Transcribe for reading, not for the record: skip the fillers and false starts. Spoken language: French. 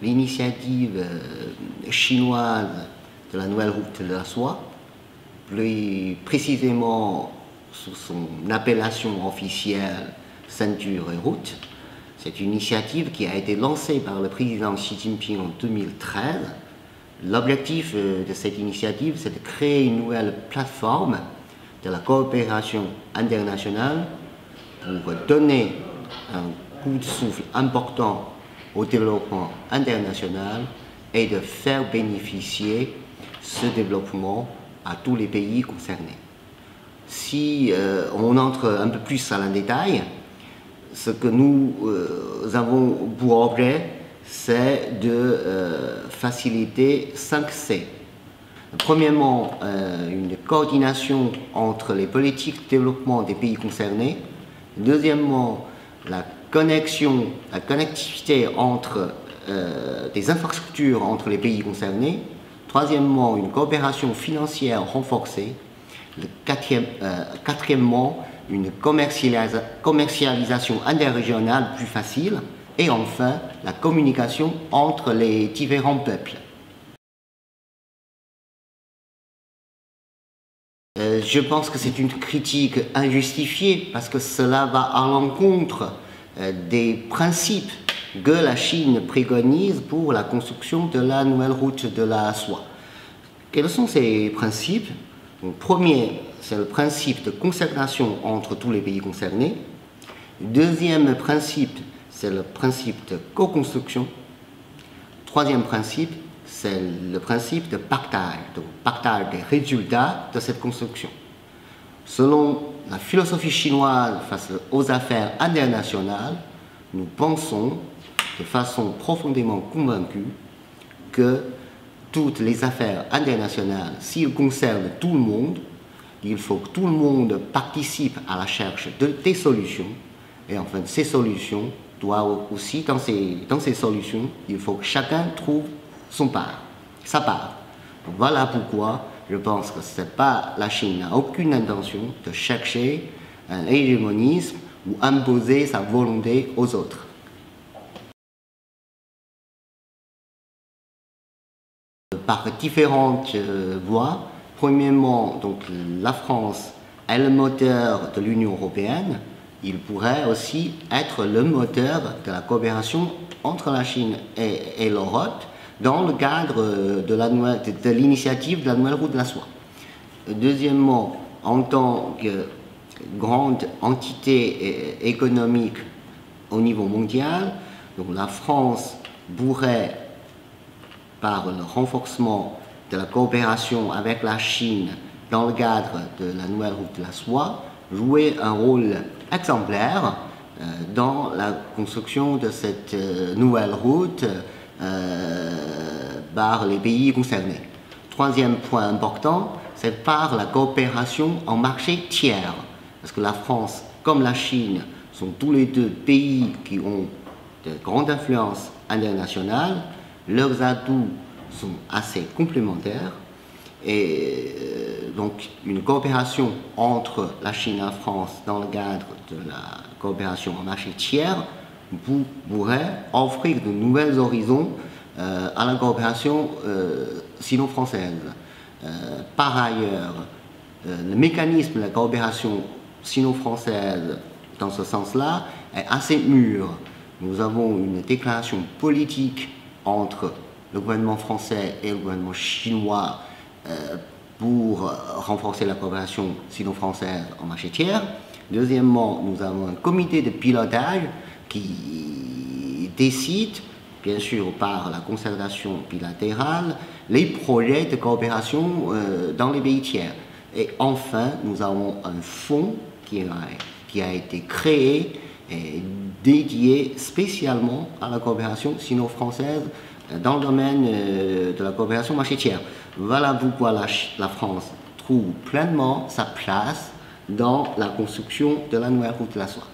L'initiative chinoise de la nouvelle route de la soie, plus précisément sous son appellation officielle Ceinture et route, c'est une initiative qui a été lancée par le président Xi Jinping en 2013. L'objectif de cette initiative, c'est de créer une nouvelle plateforme de la coopération internationale pour donner un coup de souffle important au développement international et de faire bénéficier ce développement à tous les pays concernés. Si on entre un peu plus dans le détail, ce que nous avons pour objet, c'est de faciliter 5C. Premièrement, une coordination entre les politiques de développement des pays concernés. Deuxièmement, la connectivité entre des infrastructures entre les pays concernés. Troisièmement, une coopération financière renforcée. Quatrièmement, une commercialisation interrégionale plus facile. Et enfin, la communication entre les différents peuples. Je pense que c'est une critique injustifiée parce que cela va à l'encontre des principes que la Chine préconise pour la construction de la nouvelle route de la soie. Quels sont ces principes? Le premier, c'est le principe de concertation entre tous les pays concernés. Le deuxième principe, c'est le principe de co-construction. Troisième principe, c'est le principe de partage des résultats de cette construction. Selon la philosophie chinoise face aux affaires internationales, nous pensons de façon profondément convaincue que toutes les affaires internationales, s'ils concernent tout le monde, il faut que tout le monde participe à la recherche des solutions. Et enfin, ces solutions doivent aussi, dans ces solutions, il faut que chacun trouve sa part. Voilà pourquoi je pense que la Chine n'a aucune intention de chercher un hégémonisme ou imposer sa volonté aux autres. Par différentes voies. Premièrement, donc, la France est le moteur de l'Union européenne. Il pourrait aussi être le moteur de la coopération entre la Chine et l'Europe dans le cadre de l'initiative de la nouvelle route de la soie. Deuxièmement, en tant que grande entité économique au niveau mondial, donc la France pourrait, par le renforcement de la coopération avec la Chine dans le cadre de la nouvelle route de la soie, jouer un rôle exemplaire dans la construction de cette nouvelle route par les pays concernés. Troisième point important, c'est par la coopération en marché tiers. Parce que la France comme la Chine sont tous les deux pays qui ont de grandes influences internationales. Leurs atouts sont assez complémentaires et donc une coopération entre la Chine et la France dans le cadre de la coopération en marché tiers pourrait offrir de nouveaux horizons à la coopération sino-française. Par ailleurs, le mécanisme de la coopération sino-française dans ce sens-là est assez mûr. Nous avons une déclaration politique entre le gouvernement français et le gouvernement chinois pour renforcer la coopération sino-française en marché tiers. Deuxièmement, nous avons un comité de pilotage qui décide, bien sûr par la concertation bilatérale, les projets de coopération dans les pays tiers. Et enfin, nous avons un fonds qui a été créé et dédié spécialement à la coopération sino-française dans le domaine de la coopération marché tiers. Voilà pourquoi la France trouve pleinement sa place dans la construction de la nouvelle route de la soie.